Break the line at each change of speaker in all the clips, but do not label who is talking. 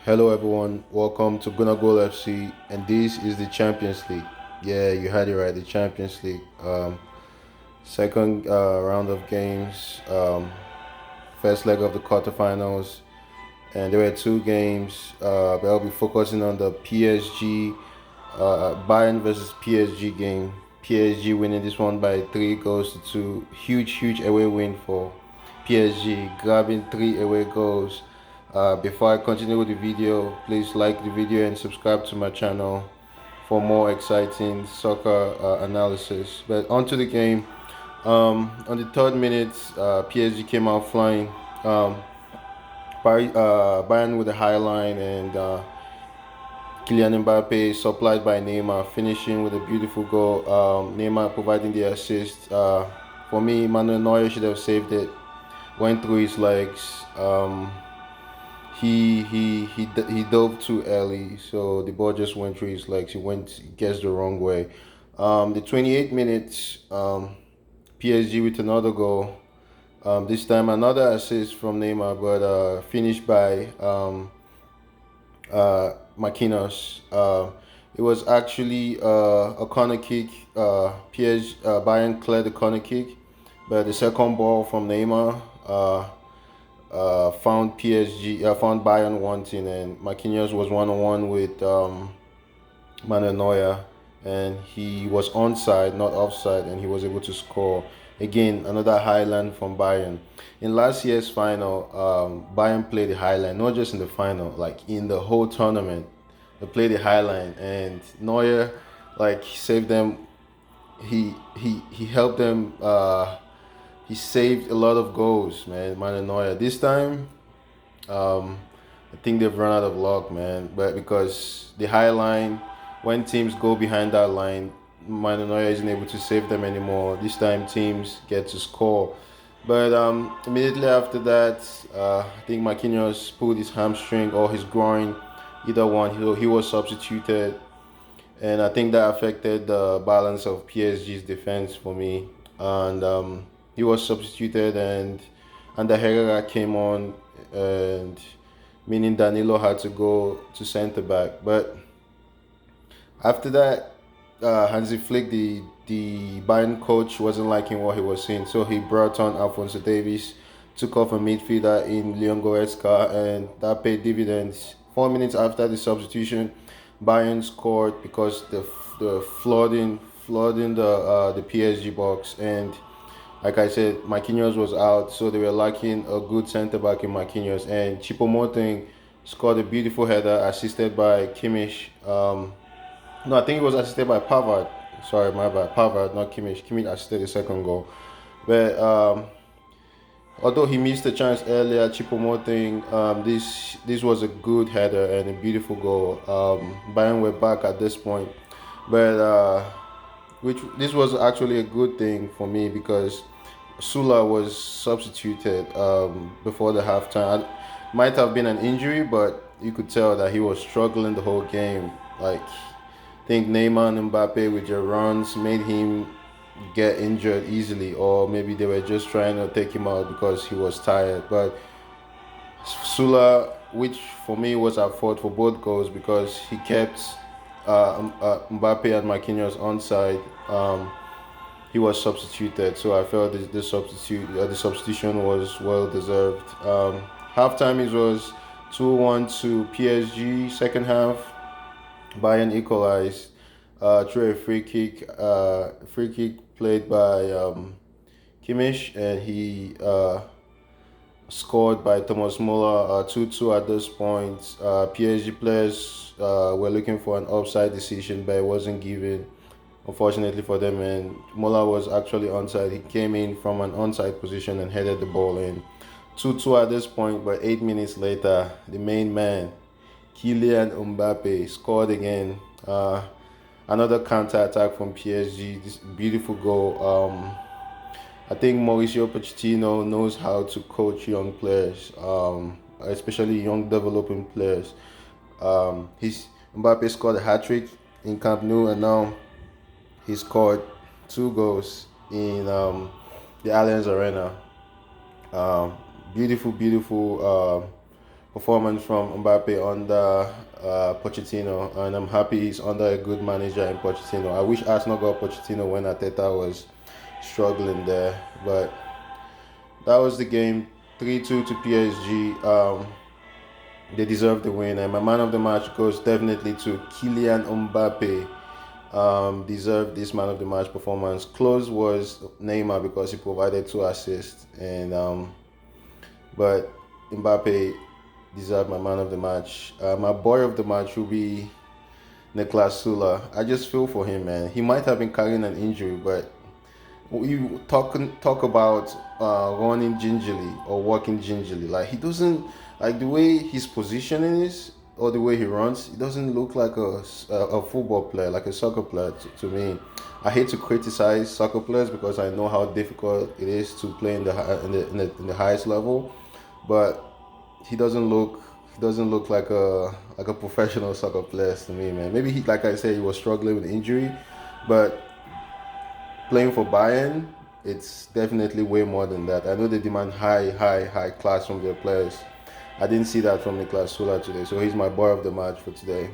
Hello everyone, welcome to Gonna Goal FC, and this is the Champions League. Yeah, you had it right, the Champions League. Second round of games, first leg of the quarterfinals, and there were two games. But I'll be focusing on the PSG, Bayern versus PSG game. PSG winning this one by 3 goals to 2. Huge away win for PSG, grabbing 3 away goals. Before I continue with the video, please like the video and subscribe to my channel for more exciting soccer analysis. But on to the game. On the third minute, PSG came out flying. Bayern with a high line and Kylian Mbappe supplied by Neymar, finishing with a beautiful goal. Neymar providing the assist. For me, Manuel Neuer should have saved it. Went through his legs. He dove too early, so the ball just went through his legs. He guessed the wrong way. The 28 minutes, PSG with another goal. This time another assist from Neymar, but finished by Marquinhos. It was actually a corner kick. Bayern cleared the corner kick, but the second ball from Neymar found Bayern wanting, and Marquinhos was 1-on-1 with Manuel Neuer, and he was onside, not offside, and he was able to score. Again, another highland from Bayern. In last year's final, Bayern played the highline, not just in the final, like in the whole tournament. They played the highline, and Neuer, like, saved them. He helped them. He saved a lot of goals, man. Manuel Neuer. This time, I think they've run out of luck, man. But because the high line, when teams go behind that line, Manuel Neuer isn't able to save them anymore. This time, teams get to score. But immediately after that, I think Marquinhos pulled his hamstring or his groin, either one. He was substituted, and I think that affected the balance of PSG's defense for me. And he was substituted, and the Herrera came on, and meaning Danilo had to go to centre back. But after that, Hansi Flick, the Bayern coach, wasn't liking what he was seeing, so he brought on Alphonso Davies, took off a midfielder in Leon Goretzka, and that paid dividends. 4 minutes after the substitution, Bayern scored because the flooding the PSG box, and like I said, Marquinhos was out, so they were lacking a good centre back in Marquinhos, and Moting scored a beautiful header assisted by Kimmich. No, I think it was assisted by Pavard. Sorry, my bad. Pavard, not Kimmich. Kimmich assisted the second goal. But although he missed the chance earlier, Moting, this was a good header and a beautiful goal. Bayern were back at this point, but which this was actually a good thing for me because Sula was substituted before the halftime. Might have been an injury, but you could tell that he was struggling the whole game. Like, I think Neymar and Mbappe with their runs made him get injured easily, or maybe they were just trying to take him out because he was tired. But Sula, which for me was at fault for both goals because he kept Mbappe and Marquinhos onside. He was substituted, so I felt the substitution was well deserved. Halftime it was 2-1 to PSG. Second half, Bayern equalized through a free kick played by Kimmich, and he scored by Thomas Muller. 2-2 at this point. PSG players were looking for an offside decision, but it wasn't given, unfortunately for them, and Muller was actually onside. He came in from an onside position and headed the ball in. 2-2 at this point, but 8 minutes later, the main man, Kylian Mbappe, scored again. Another counter attack from PSG. This beautiful goal. I think Mauricio Pochettino knows how to coach young players, especially young developing players. Mbappe scored a hat trick in Camp Nou, and now he scored 2 goals in the Allianz Arena. Beautiful performance from Mbappe under Pochettino, and I'm happy he's under a good manager in Pochettino. I wish Arsenal got Pochettino when Arteta was struggling there, but that was the game. 3-2 to PSG. They deserve the win, and my man of the match goes definitely to Kylian Mbappe. Deserved this man of the match performance. Close was Neymar because he provided 2 assists, and but Mbappe deserved my man of the match. My boy of the match will be Niklas Sula. I just feel for him, man. He might have been carrying an injury, but you talk about running gingerly or walking gingerly. Like he doesn't like the way his positioning is or the way he runs. He doesn't look like a football player, like a soccer player to me. I hate to criticize soccer players because I know how difficult it is to play in the highest level, but he doesn't look like a professional soccer player to me, man. Maybe he, like I said, he was struggling with injury, but playing for Bayern, it's definitely way more than that. I know they demand high class from their players. I didn't see that from Niklas Sula today, so he's my boy of the match for today.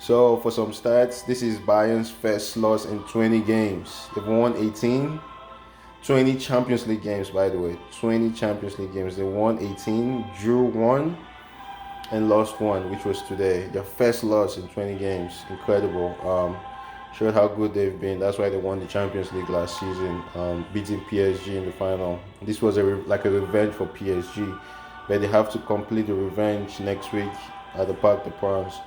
So for some stats, this is Bayern's first loss in 20 games. They've won 18, 20 Champions League games, by the way. 20 Champions League games. They won 18, drew 1, and lost 1, which was today. Their first loss in 20 games. Incredible. Showed how good they've been. That's why they won the Champions League last season, beating PSG in the final. This was like a revenge for PSG, but they have to complete the revenge next week at the Parc des Princes.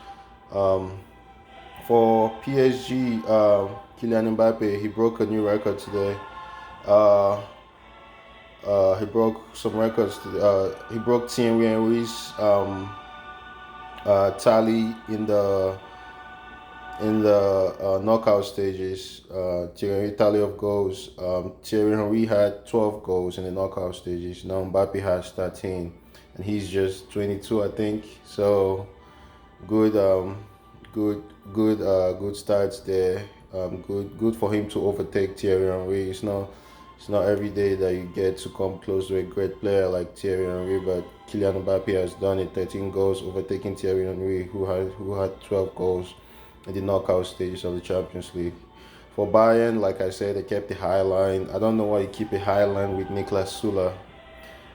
For PSG, Kylian Mbappe, he broke a new record today. He broke some records. He broke Thierry Henry's tally in the knockout stages. Thierry tally of goals. Thierry Henry had 12 goals in the knockout stages. Now Mbappe has 13, and he's just 22, I think. So good, good starts there. Good for him to overtake Thierry Henry. It's not every day that you get to come close to a great player like Thierry Henry, but Kylian Mbappe has done it. 13 goals, overtaking Thierry Henry, who had 12 goals in the knockout stages of the Champions League. For Bayern, like I said, they kept the high line. I don't know why you keep a high line with Niklas Sula.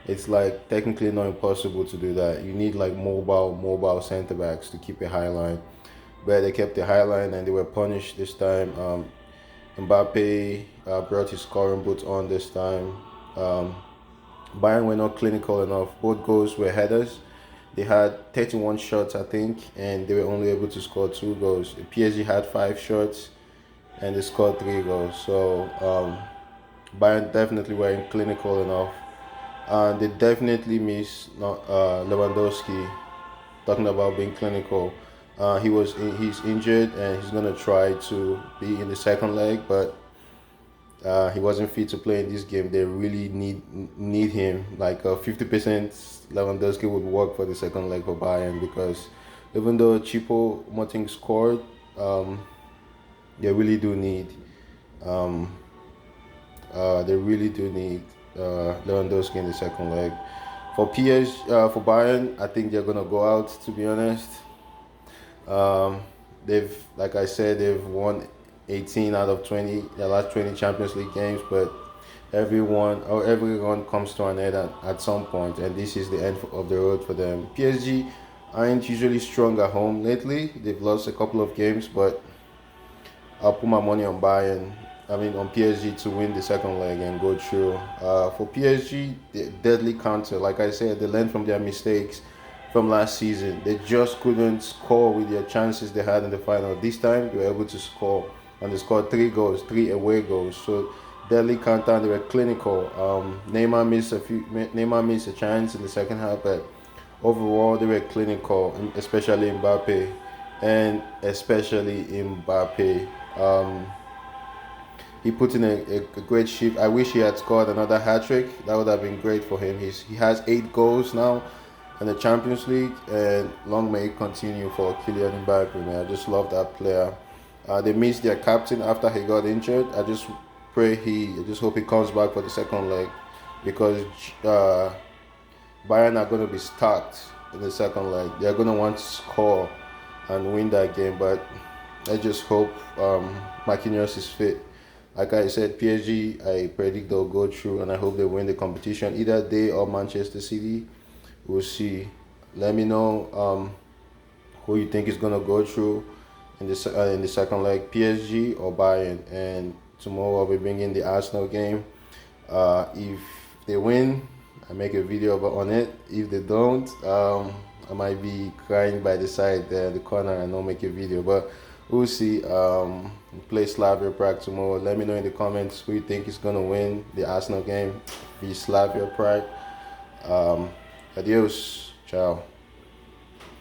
It's like technically not impossible to do that. You need like mobile center backs to keep a high line. But they kept the high line and they were punished this time. Mbappe brought his scoring boots on this time. Bayern were not clinical enough. Both goals were headers. They had 31 shots, I think, and they were only able to score 2 goals. The PSG had 5 shots, and they scored 3 goals. So Bayern definitely weren't clinical enough. And they definitely miss Lewandowski. Talking about being clinical, he's injured and he's gonna try to be in the second leg, but he wasn't fit to play in this game. They really need him. Like 50% Lewandowski would work for the second leg for Bayern, because even though Moting scored, they really do need Lewandowski in the second leg. For for Bayern, I think they're gonna go out. To be honest, like I said, they've won 18 out of 20 their last 20 Champions League games, but everyone comes to an end at some point, and this is the end of the road for them. PSG aren't usually strong at home lately. They've lost a couple of games, but I'll put my money on on PSG to win the second leg and go through. For PSG, the deadly counter. Like I said, they learned from their mistakes from last season. They just couldn't score with their chances they had in the final. This time, they were able to score, and they scored 3 goals, 3 away goals. So deadly counter, and they were clinical. Neymar missed a chance in the second half, but overall, they were clinical, especially Mbappe. He put in a great shift. I wish he had scored another hat-trick. That would have been great for him. He has 8 goals now in the Champions League, and long may it continue for Kylian Mbappe, man. I just love that player. They missed their captain after he got injured. I just hope he comes back for the second leg, because Bayern are going to be stacked in the second leg. They're gonna want to score and win that game, but I just hope Marquinhos is fit. Like I said, PSG, I predict they'll go through, and I hope they win the competition. Either they or Manchester City. We'll see. Let me know who you think is gonna go through in the second leg, PSG or Bayern. And tomorrow I'll be bringing the Arsenal game. If they win, I make a video on it. If they don't, I might be crying by the side there, the corner, and not make a video. But we'll see. Play Slavia Prague tomorrow. Let me know in the comments who you think is gonna win the Arsenal game. Be Slavia Prague. Adios. Ciao.